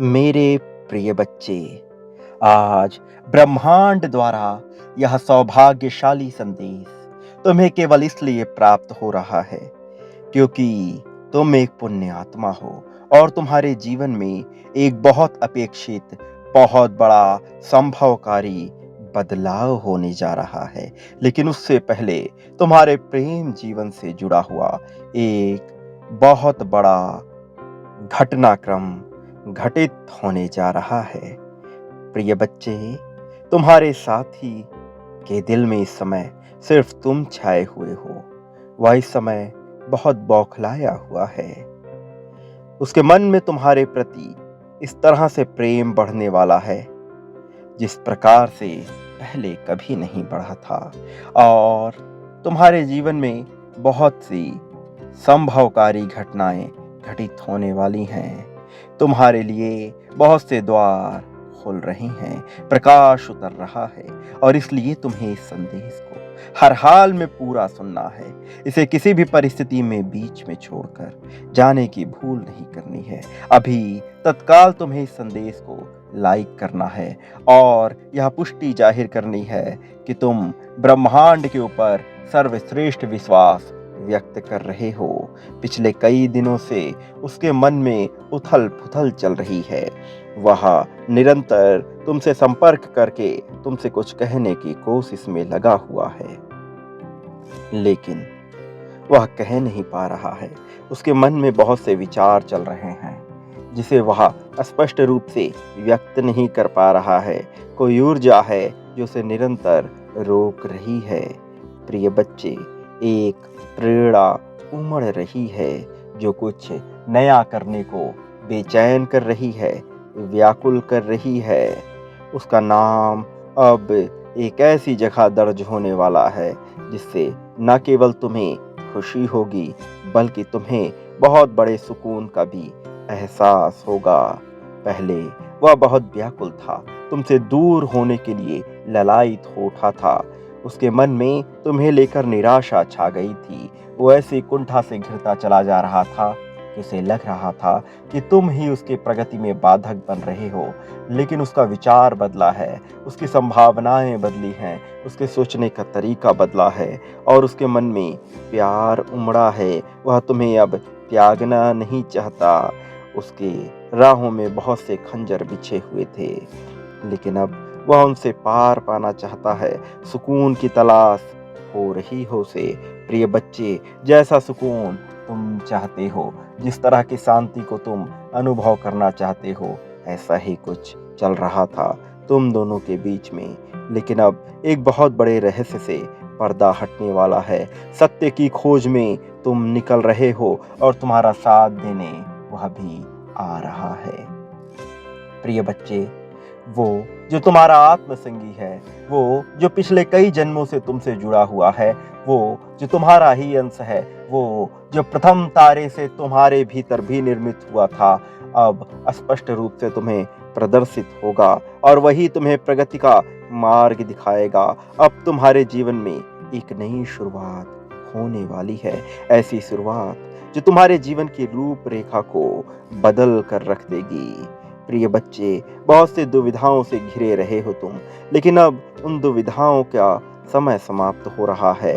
मेरे प्रिय बच्चे, आज ब्रह्मांड द्वारा यह सौभाग्यशाली संदेश तुम्हें केवल इसलिए प्राप्त हो रहा है क्योंकि तुम एक पुण्य आत्मा हो और तुम्हारे जीवन में एक बहुत अपेक्षित, बहुत बड़ा संभवकारी बदलाव होने जा रहा है। लेकिन उससे पहले तुम्हारे प्रेम जीवन से जुड़ा हुआ एक बहुत बड़ा घटनाक्रम घटित होने जा रहा है। प्रिय बच्चे, तुम्हारे साथी के दिल में इस समय सिर्फ तुम छाए हुए हो। वह इस समय बहुत बौखलाया हुआ है। उसके मन में तुम्हारे प्रति इस तरह से प्रेम बढ़ने वाला है जिस प्रकार से पहले कभी नहीं बढ़ा था। और तुम्हारे जीवन में बहुत सी संभवकारी घटनाएं घटित होने वाली हैं। तुम्हारे लिए बहुत से द्वार खुल रहे हैं, प्रकाश उतर रहा है और इसलिए तुम्हें इस संदेश को हर हाल में पूरा सुनना है। इसे किसी भी परिस्थिति में बीच में छोड़कर जाने की भूल नहीं करनी है। अभी तत्काल तुम्हें इस संदेश को लाइक करना है और यह पुष्टि जाहिर करनी है कि तुम ब्रह्मांड के ऊपर सर्वश्रेष्ठ विश्वास व्यक्त कर रहे हो। पिछले कई दिनों से उसके मन में उथल पुथल चल रही है। वह निरंतर तुमसे संपर्क करके तुमसे कुछ कहने की कोशिश में लगा हुआ है, लेकिन वह कह नहीं पा रहा है। उसके मन में बहुत से विचार चल रहे हैं जिसे वह स्पष्ट रूप से व्यक्त नहीं कर पा रहा है। कोई ऊर्जा है जो उसे निरंतर रोक रही है। प्रिय बच्चे, एक प्रेरणा उमड़ रही है जो कुछ नया करने को बेचैन कर रही है, व्याकुल कर रही है। उसका नाम अब एक ऐसी जगह दर्ज होने वाला है जिससे न केवल तुम्हें खुशी होगी बल्कि तुम्हें बहुत बड़े सुकून का भी एहसास होगा। पहले वह बहुत व्याकुल था, तुमसे दूर होने के लिए ललायित हो उठा था। उसके मन में तुम्हें लेकर निराशा छा गई थी। वो ऐसी कुंठा से घिरता चला जा रहा था कि उसे लग रहा था कि तुम ही उसके प्रगति में बाधक बन रहे हो। लेकिन उसका विचार बदला है, उसकी संभावनाएं बदली हैं, उसके सोचने का तरीका बदला है और उसके मन में प्यार उमड़ा है। वह तुम्हें अब त्यागना नहीं चाहता। उसके राहों में बहुत से खंजर बिछे हुए थे, लेकिन अब वह उनसे पार पाना चाहता है। सुकून की तलाश हो रही हो उसे। प्रिय बच्चे, जैसा सुकून तुम चाहते हो, जिस तरह की शांति को तुम अनुभव करना चाहते हो, ऐसा ही कुछ चल रहा था तुम दोनों के बीच में। लेकिन अब एक बहुत बड़े रहस्य से पर्दा हटने वाला है। सत्य की खोज में तुम निकल रहे हो और तुम्हारा साथ देने वह भी आ रहा है। प्रिय बच्चे, वो जो तुम्हारा आत्मसंगी है, वो जो पिछले कई जन्मों से तुमसे जुड़ा हुआ है, वो जो तुम्हारा ही अंश है, वो जो प्रथम तारे से तुम्हारे भीतर भी निर्मित हुआ था, अब स्पष्ट रूप से तुम्हें प्रदर्शित होगा और वही तुम्हें प्रगति का मार्ग दिखाएगा। अब तुम्हारे जीवन में एक नई शुरुआत होने वाली है, ऐसी शुरुआत जो तुम्हारे जीवन की रूपरेखा को बदल कर रख देगी। प्रिय बच्चे, बहुत से दुविधाओं से घिरे रहे हो तुम, लेकिन अब उन दुविधाओं का समय समाप्त हो रहा है।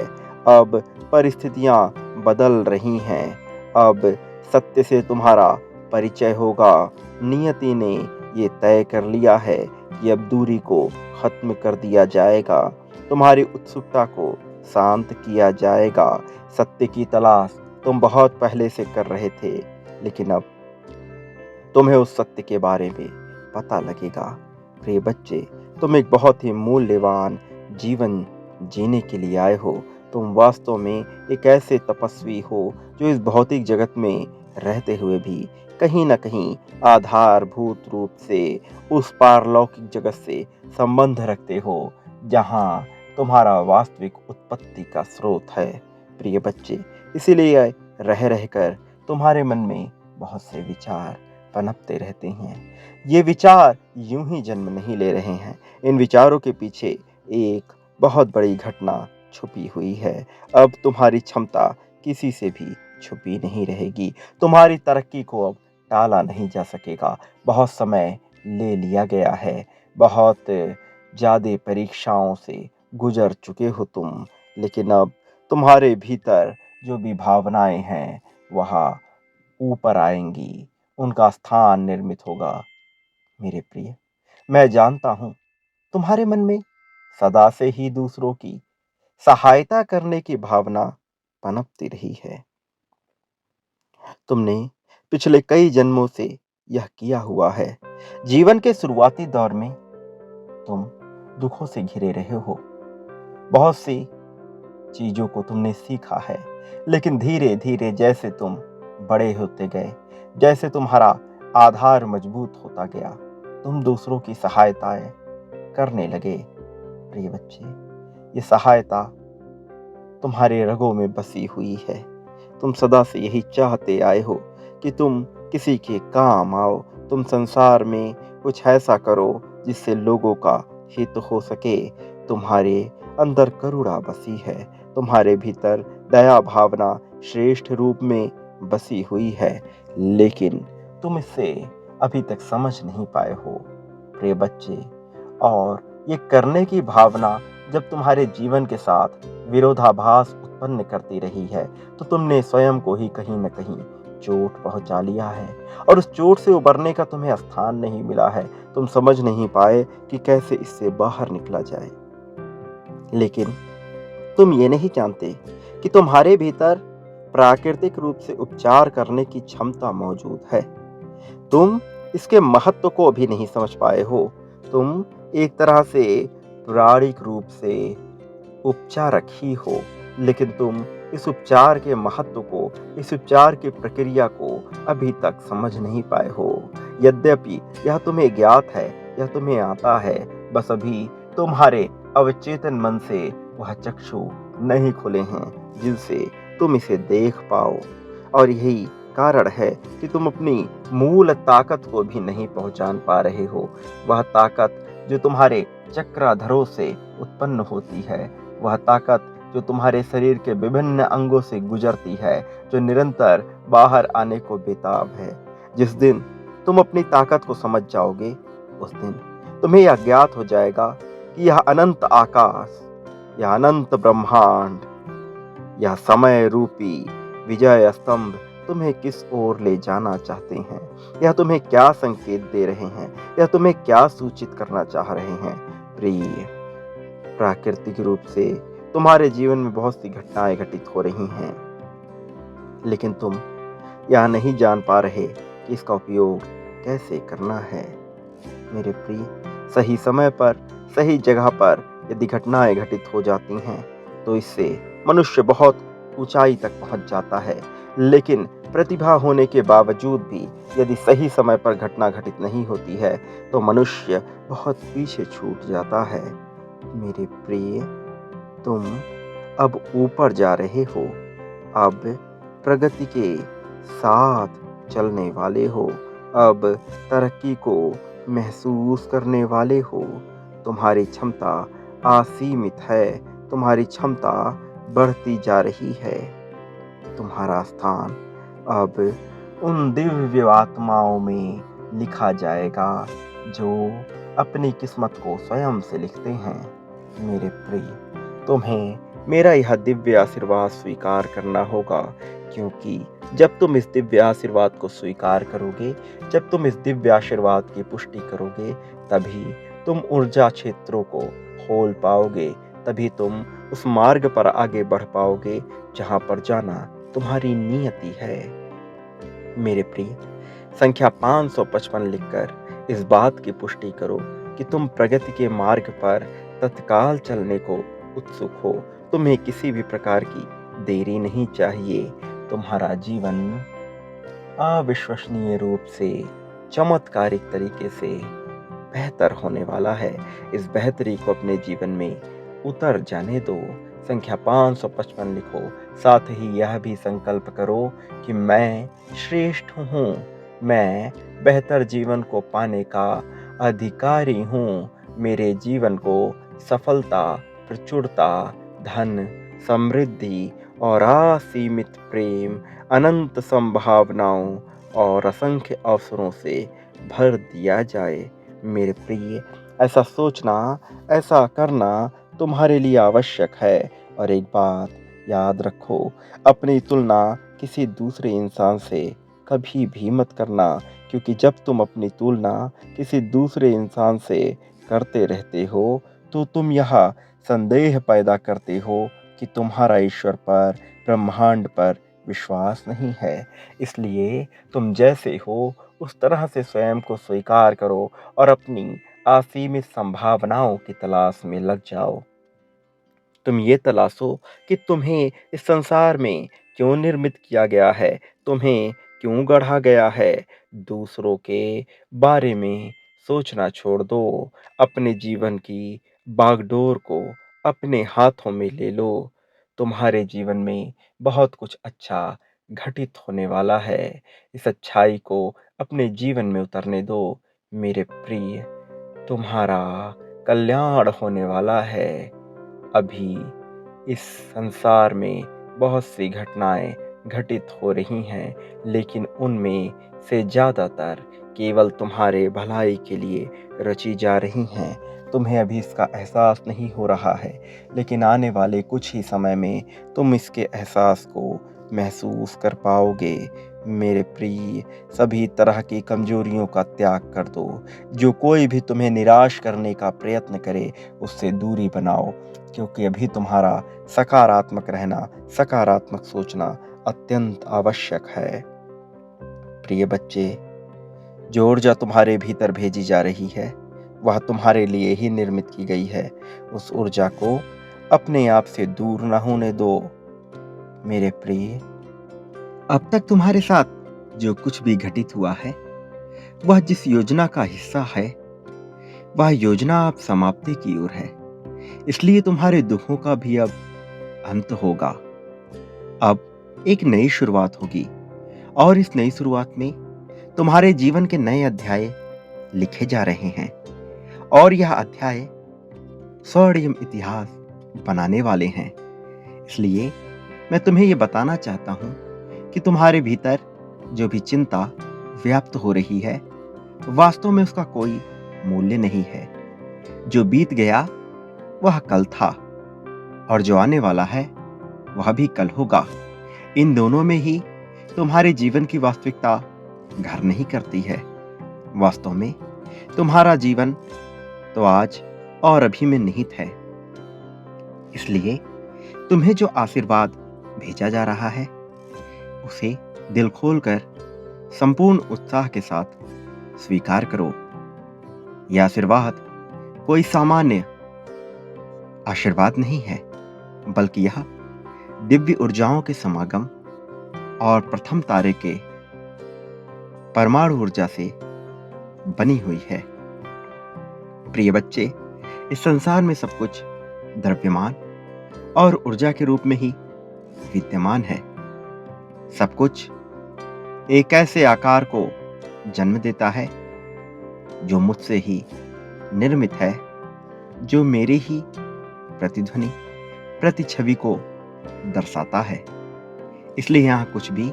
अब परिस्थितियां बदल रही हैं। अब सत्य से तुम्हारा परिचय होगा। नियति ने ये तय कर लिया है कि अब दूरी को खत्म कर दिया जाएगा, तुम्हारी उत्सुकता को शांत किया जाएगा। सत्य की तलाश तुम बहुत पहले से कर रहे थे, लेकिन अब तुम्हें उस सत्य के बारे में पता लगेगा। प्रिय बच्चे, तुम एक बहुत ही मूल्यवान जीवन जीने के लिए आए हो। तुम वास्तव में एक ऐसे तपस्वी हो जो इस भौतिक जगत में रहते हुए भी कहीं न कहीं आधारभूत रूप से उस पारलौकिक जगत से संबंध रखते हो जहाँ तुम्हारा वास्तविक उत्पत्ति का स्रोत है। प्रिय बच्चे, इसीलिए रह रहकर तुम्हारे मन में बहुत से विचार पनपते रहते हैं। ये विचार यूं ही जन्म नहीं ले रहे हैं। इन विचारों के पीछे एक बहुत बड़ी घटना छुपी हुई है। अब तुम्हारी क्षमता किसी से भी छुपी नहीं रहेगी। तुम्हारी तरक्की को अब टाला नहीं जा सकेगा। बहुत समय ले लिया गया है, बहुत ज़्यादा परीक्षाओं से गुज़र चुके हो तुम, लेकिन अब तुम्हारे भीतर जो भी भावनाएँ हैं, वह ऊपर आएँगी, उनका स्थान निर्मित होगा। मेरे प्रिय, मैं जानता हूँ, तुम्हारे मन में सदा से ही दूसरों की सहायता करने की भावना पनपती रही है। तुमने पिछले कई जन्मों से यह किया हुआ है। जीवन के शुरुआती दौर में तुम दुखों से घिरे रहे हो। बहुत सी चीज़ों को तुमने सीखा है, लेकिन धीरे-धीरे जैसे तुम बड़े होते गए, जैसे तुम्हारा आधार मजबूत होता गया, तुम दूसरों की सहायताएँ करने लगे। प्रिय बच्चे, ये सहायता तुम्हारे रगों में बसी हुई है। तुम सदा से यही चाहते आए हो कि तुम किसी के काम आओ, तुम संसार में कुछ ऐसा करो जिससे लोगों का हित हो सके। तुम्हारे अंदर करुणा बसी है, तुम्हारे भीतर दया भावना श्रेष्ठ रूप में बसी हुई है, लेकिन तुम इसे अभी तक समझ नहीं पाए हो, प्रिय बच्चे। और ये करने की भावना जब तुम्हारे जीवन के साथ विरोधाभास उत्पन्न करती रही है, तो तुमने स्वयं को ही कहीं न कहीं चोट पहुंचा लिया है, और उस चोट से उबरने का तुम्हें स्थान नहीं मिला है। तुम समझ नहीं पाए कि कैसे इससे बाहर निकला जाए। लेकिन तुम ये नहीं जानते कि तुम्हारे भीतर प्राकृतिक रूप से उपचार करने की क्षमता मौजूद है। तुम इसके महत्व को अभी नहीं समझ पाए हो। तुम एक तरह से प्राणिक रूप से उपचारक ही हो, लेकिन तुम इस उपचार के महत्व को, इस उपचार की प्रक्रिया को अभी तक समझ नहीं पाए हो। यद्यपि यह तुम्हें ज्ञात है, यह तुम्हें आता है, बस अभी तुम्हारे अवचेतन मन से वह चक्षु नहीं खुले हैं जिनसे तुम इसे देख पाओ। और यही कारण है कि तुम अपनी मूल ताकत को भी नहीं पहचान पा रहे हो। वह ताकत जो तुम्हारे चक्राधरों से उत्पन्न होती है, वह ताकत जो तुम्हारे शरीर के विभिन्न अंगों से गुजरती है, जो निरंतर बाहर आने को बेताब है। जिस दिन तुम अपनी ताकत को समझ जाओगे, उस दिन तुम्हें यह ज्ञात हो जाएगा कि यह अनंत आकाश, यह अनंत ब्रह्मांड, यह समय रूपी विजय स्तंभ तुम्हें किस ओर ले जाना चाहते हैं। यह तुम्हें क्या संकेत दे रहे हैं, यह तुम्हें क्या सूचित करना चाह रहे हैं। प्रिय, प्राकृतिक रूप से तुम्हारे जीवन में बहुत सी घटनाएं घटित हो रही हैं, लेकिन तुम यह नहीं जान पा रहे कि इसका उपयोग कैसे करना है। मेरे प्रिय, सही समय पर सही जगह पर यदि घटनाएं घटित हो जाती हैं, तो इससे मनुष्य बहुत ऊंचाई तक पहुंच जाता है। लेकिन प्रतिभा होने के बावजूद भी यदि सही समय पर घटना घटित नहीं होती है, तो मनुष्य बहुत पीछे छूट जाता है। मेरे प्रिय, तुम अब ऊपर जा रहे हो, अब प्रगति के साथ चलने वाले हो, अब तरक्की को महसूस करने वाले हो। तुम्हारी क्षमता असीमित है, तुम्हारी क्षमता बढ़ती जा रही है। तुम्हारा स्थान अब उन दिव्य आत्माओं में लिखा जाएगा जो अपनी किस्मत को स्वयं से लिखते हैं। मेरे प्रिय, तुम्हें मेरा यह दिव्य आशीर्वाद स्वीकार करना होगा, क्योंकि जब तुम इस दिव्य आशीर्वाद को स्वीकार करोगे, जब तुम इस दिव्य आशीर्वाद की पुष्टि करोगे, तभी तुम ऊर्जा क्षेत्रों को खोल पाओगे, तभी तुम उस मार्ग पर आगे बढ़ पाओगे जहां पर जाना तुम्हारी नियति है। मेरे प्रिय, संख्या 555 लिखकर इस बात की पुष्टि करो कि तुम प्रगति के मार्ग पर तत्काल चलने को उत्सुक हो। तुम्हें किसी भी प्रकार की देरी नहीं चाहिए। तुम्हारा जीवन अविश्वसनीय रूप से, चमत्कारिक तरीके से बेहतर होने वाला है। इस बेहतरी को अपने जीवन में उतर जाने दो। संख्या 555 लिखो। साथ ही यह भी संकल्प करो कि मैं श्रेष्ठ हूँ, मैं बेहतर जीवन को पाने का अधिकारी हूँ। मेरे जीवन को सफलता, प्रचुरता, धन, समृद्धि और असीमित प्रेम, अनंत संभावनाओं और असंख्य अवसरों से भर दिया जाए। मेरे प्रिय, ऐसा सोचना, ऐसा करना तुम्हारे लिए आवश्यक है। और एक बात याद रखो, अपनी तुलना किसी दूसरे इंसान से कभी भी मत करना, क्योंकि जब तुम अपनी तुलना किसी दूसरे इंसान से करते रहते हो, तो तुम यह संदेह पैदा करते हो कि तुम्हारा ईश्वर पर, ब्रह्मांड पर विश्वास नहीं है। इसलिए तुम जैसे हो उस तरह से स्वयं को स्वीकार करो और अपनी असीमित संभावनाओं की तलाश में लग जाओ। तुम ये तलाशो कि तुम्हें इस संसार में क्यों निर्मित किया गया है, तुम्हें क्यों गढ़ा गया है। दूसरों के बारे में सोचना छोड़ दो, अपने जीवन की बागडोर को अपने हाथों में ले लो। तुम्हारे जीवन में बहुत कुछ अच्छा घटित होने वाला है। इस अच्छाई को अपने जीवन में उतरने दो। मेरे प्रिय, तुम्हारा कल्याण होने वाला है। अभी इस संसार में बहुत सी घटनाएं घटित हो रही हैं, लेकिन उनमें से ज़्यादातर केवल तुम्हारे भलाई के लिए रची जा रही हैं। तुम्हें अभी इसका एहसास नहीं हो रहा है, लेकिन आने वाले कुछ ही समय में तुम इसके एहसास को महसूस कर पाओगे। मेरे प्रिय, सभी तरह की कमजोरियों का त्याग कर दो। जो कोई भी तुम्हें निराश करने का प्रयत्न करे, उससे दूरी बनाओ, क्योंकि अभी तुम्हारा सकारात्मक रहना, सकारात्मक सोचना अत्यंत आवश्यक है। प्रिय बच्चे, जो ऊर्जा तुम्हारे भीतर भेजी जा रही है, वह तुम्हारे लिए ही निर्मित की गई है। उस ऊर्जा को अपने आप से दूर न होने दो। मेरे प्रिय, अब तक तुम्हारे साथ जो कुछ भी घटित हुआ है, वह जिस योजना का हिस्सा है, वह योजना अब समाप्ति की ओर है। इसलिए तुम्हारे दुखों का भी अब अंत होगा। अब एक नई शुरुआत होगी, और इस नई शुरुआत में तुम्हारे जीवन के नए अध्याय लिखे जा रहे हैं। और यह अध्याय स्वर्णिम इतिहास बनाने वाले हैं। इसलिए मैं तुम्हें यह बताना चाहता हूं कि तुम्हारे भीतर जो भी चिंता व्याप्त हो रही है, वास्तव में उसका कोई मूल्य नहीं है। जो बीत गया वह कल था, और जो आने वाला है वह भी कल होगा। इन दोनों में ही तुम्हारे जीवन की वास्तविकता घर नहीं करती है। वास्तव में तुम्हारा जीवन तो आज और अभी में निहित है। इसलिए तुम्हें जो आशीर्वाद भेजा जा रहा है, उसे दिल खोलकर संपूर्ण उत्साह के साथ स्वीकार करो। यह आशीर्वाद कोई सामान्य आशीर्वाद नहीं है, बल्कि यह दिव्य ऊर्जाओं के समागम और प्रथम तारे के परमाणु ऊर्जा से बनी हुई है। प्रिय बच्चे, इस संसार में सब कुछ द्रव्यमान और ऊर्जा के रूप में ही विद्यमान है। सब कुछ एक ऐसे आकार को जन्म देता है जो मुझसे ही निर्मित है, जो मेरे ही प्रतिध्वनि, प्रतिछवि को दर्शाता है। इसलिए यहां कुछ भी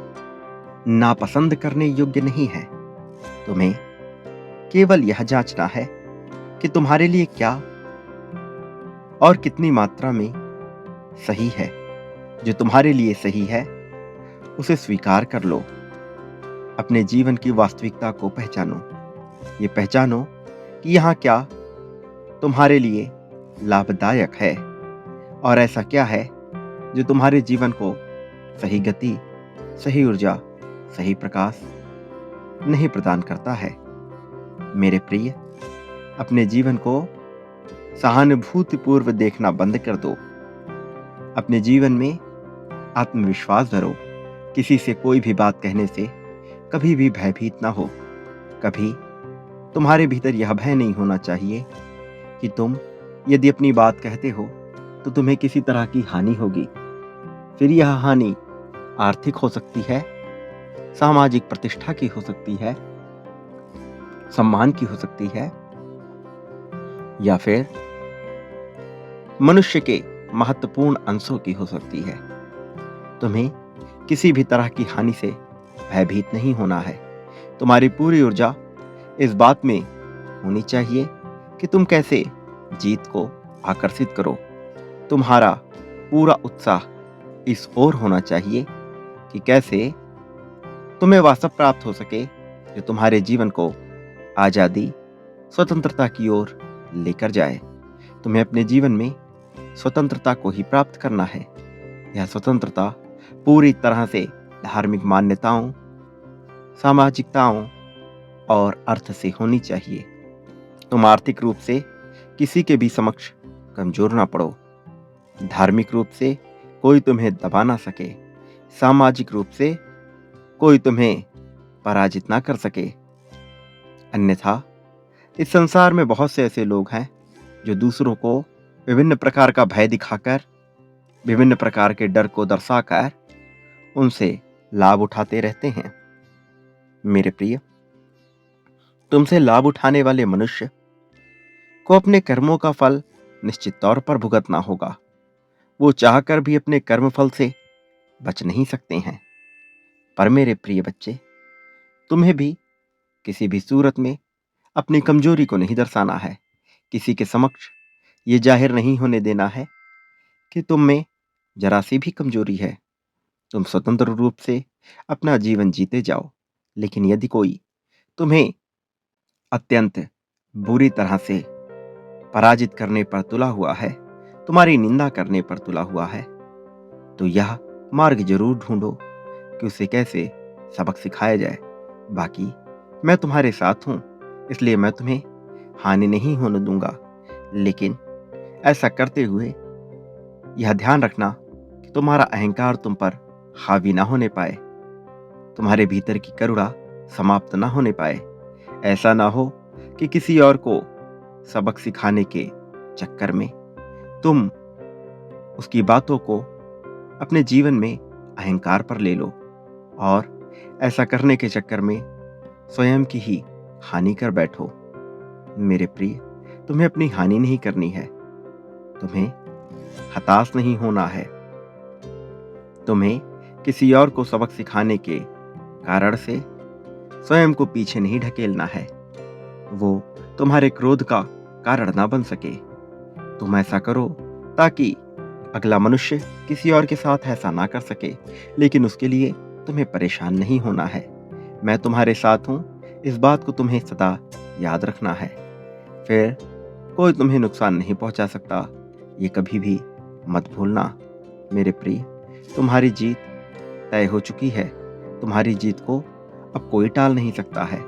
नापसंद करने योग्य नहीं है। तुम्हें केवल यह जांचना है कि तुम्हारे लिए क्या और कितनी मात्रा में सही है। जो तुम्हारे लिए सही है, उसे स्वीकार कर लो। अपने जीवन की वास्तविकता को पहचानो। ये पहचानो कि यहाँ क्या तुम्हारे लिए लाभदायक है, और ऐसा क्या है जो तुम्हारे जीवन को सही गति, सही ऊर्जा, सही प्रकाश नहीं प्रदान करता है। मेरे प्रिय, अपने जीवन को सहानुभूतिपूर्व देखना बंद कर दो। अपने जीवन में आत्मविश्वास भरो। किसी से कोई भी बात कहने से कभी भी भयभीत ना हो। कभी तुम्हारे भीतर यह भय नहीं होना चाहिए कि तुम यदि अपनी बात कहते हो तो तुम्हें किसी तरह की हानि होगी। फिर यह हानि आर्थिक हो सकती है, सामाजिक प्रतिष्ठा की हो सकती है, सम्मान की हो सकती है, या फिर मनुष्य के महत्वपूर्ण अंशों की हो सकती है। तुम्हें किसी भी तरह की हानि से भयभीत नहीं होना है। तुम्हारी पूरी ऊर्जा इस बात में होनी चाहिए कि तुम कैसे जीत को आकर्षित करो। तुम्हारा पूरा उत्साह इस ओर होना चाहिए कि कैसे तुम्हें वह सब प्राप्त हो सके जो तुम्हारे जीवन को आजादी, स्वतंत्रता की ओर लेकर जाए। तुम्हें अपने जीवन में स्वतंत्रता को ही प्राप्त करना है। यह स्वतंत्रता पूरी तरह से धार्मिक मान्यताओं, सामाजिकताओं और अर्थ से होनी चाहिए। तुम आर्थिक रूप से किसी के भी समक्ष कमजोर ना पड़ो। धार्मिक रूप से कोई तुम्हें दबा ना सके। सामाजिक रूप से कोई तुम्हें पराजित ना कर सके। अन्यथा इस संसार में बहुत से ऐसे लोग हैं जो दूसरों को विभिन्न प्रकार का भय दिखाकर, विभिन्न प्रकार के डर को दर्शाकर उनसे लाभ उठाते रहते हैं। मेरे प्रिय, तुमसे लाभ उठाने वाले मनुष्य को अपने कर्मों का फल निश्चित तौर पर भुगतना होगा। वो चाहकर भी अपने कर्म फल से बच नहीं सकते हैं। पर मेरे प्रिय बच्चे, तुम्हें भी किसी भी सूरत में अपनी कमजोरी को नहीं दर्शाना है। किसी के समक्ष ये जाहिर नहीं होने देना है कि तुम में जरा सी भी कमजोरी है। तुम स्वतंत्र रूप से अपना जीवन जीते जाओ। लेकिन यदि कोई तुम्हें अत्यंत बुरी तरह से पराजित करने पर तुला हुआ है, तुम्हारी निंदा करने पर तुला हुआ है, तो यह मार्ग जरूर ढूंढो कि उसे कैसे सबक सिखाया जाए। बाकी मैं तुम्हारे साथ हूं, इसलिए मैं तुम्हें हानि नहीं होने दूंगा। लेकिन ऐसा करते हुए यह ध्यान रखना कि तुम्हारा अहंकार तुम पर हावी ना होने पाए, तुम्हारे भीतर की करुणा समाप्त ना होने पाए। ऐसा ना हो कि किसी और को सबक सिखाने के चक्कर में तुम उसकी बातों को अपने जीवन में अहंकार पर ले लो और ऐसा करने के चक्कर में स्वयं की ही हानि कर बैठो। मेरे प्रिय, तुम्हें अपनी हानि नहीं करनी है। तुम्हें हताश नहीं होना है। तुम्हें किसी और को सबक सिखाने के कारण से स्वयं को पीछे नहीं ढकेलना है। वो तुम्हारे क्रोध का कारण ना बन सके। तुम ऐसा करो ताकि अगला मनुष्य किसी और के साथ ऐसा ना कर सके, लेकिन उसके लिए तुम्हें परेशान नहीं होना है। मैं तुम्हारे साथ हूं, इस बात को तुम्हें सदा याद रखना है। फिर कोई तुम्हें नुकसान नहीं पहुंचा सकता, ये कभी भी मत भूलना। मेरे प्रिय, तुम्हारी जीत तय हो चुकी है। तुम्हारी जीत को अब कोई टाल नहीं सकता है।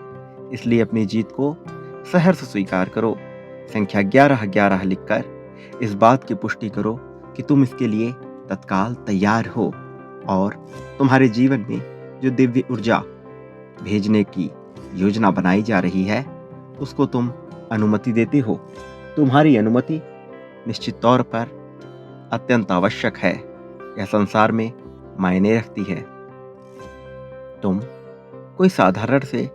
इसलिए अपनी जीत को सहर्ष स्वीकार करो। संख्या 1111 लिखकर इस बात की पुष्टि करो कि तुम इसके लिए तत्काल तैयार हो और तुम्हारे जीवन में जो दिव्य ऊर्जा भेजने की योजना बनाई जा रही है, उसको तुम अनुमति देते हो। तुम्हारी अनुमति निश्चित तौर पर अत्यंत आवश्यक है। यह संसार में मायने रखती है। तुम कोई साधारण से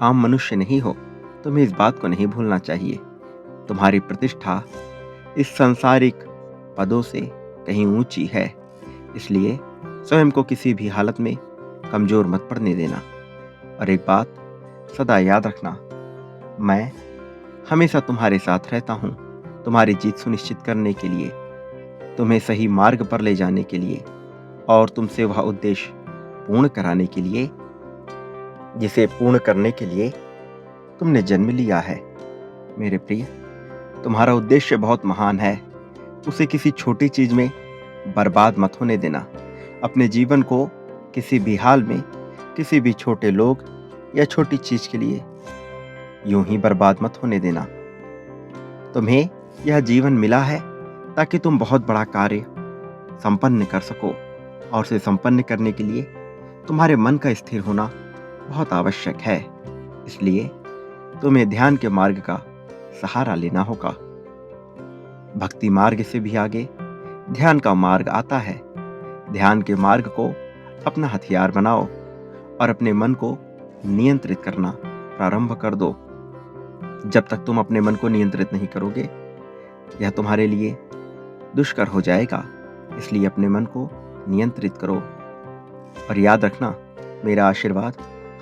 आम मनुष्य नहीं हो। तुम्हें इस बात को नहीं भूलना चाहिए। तुम्हारी प्रतिष्ठा इस सांसारिक पदों से कहीं ऊंची है। इसलिए स्वयं को किसी भी हालत में कमजोर मत पड़ने देना। और एक बात सदा याद रखना, मैं हमेशा तुम्हारे साथ रहता हूं, तुम्हारी जीत सुनिश्चित करने के लिए, तुम्हें सही मार्ग पर ले जाने के लिए और तुमसे वह उद्देश्य पूर्ण कराने के लिए जिसे पूर्ण करने के लिए तुमने जन्म लिया है। मेरे प्रिय, तुम्हारा उद्देश्य बहुत महान है। उसे किसी छोटी चीज में बर्बाद मत होने देना। अपने जीवन को किसी भी हाल में किसी भी छोटे लोग या छोटी चीज के लिए यूं ही बर्बाद मत होने देना। तुम्हें यह जीवन मिला है ताकि तुम बहुत बड़ा कार्य संपन्न कर सको और उसे संपन्न करने के लिए तुम्हारे मन का स्थिर होना बहुत आवश्यक है। इसलिए तुम्हें ध्यान के मार्ग का सहारा लेना होगा। भक्ति मार्ग से भी आगे ध्यान का मार्ग आता है। ध्यान के मार्ग को अपना हथियार बनाओ और अपने मन को नियंत्रित करना प्रारंभ कर दो। जब तक तुम अपने मन को नियंत्रित नहीं करोगे, यह तुम्हारे लिए दुष्कर हो जाएगा। इसलिए अपने मन को नियंत्रित करो और याद रखना, मेरा आशीर्वाद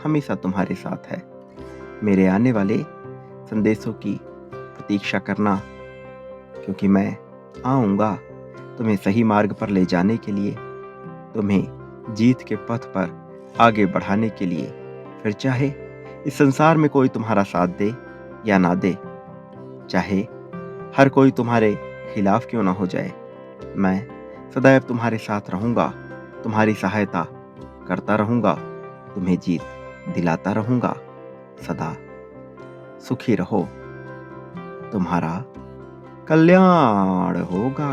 हमेशा तुम्हारे साथ है। मेरे आने वाले संदेशों की प्रतीक्षा करना, क्योंकि मैं आऊँगा तुम्हें सही मार्ग पर ले जाने के लिए, तुम्हें जीत के पथ पर आगे बढ़ाने के लिए। फिर चाहे इस संसार में कोई तुम्हारा साथ दे या ना दे, चाहे हर कोई तुम्हारे खिलाफ क्यों ना हो जाए, मैं सदैव तुम्हारे साथ रहूँगा, तुम्हारी सहायता करता रहूँगा, तुम्हें जीत दिलाता रहूँगा। सदा सुखी रहो, तुम्हारा कल्याण होगा।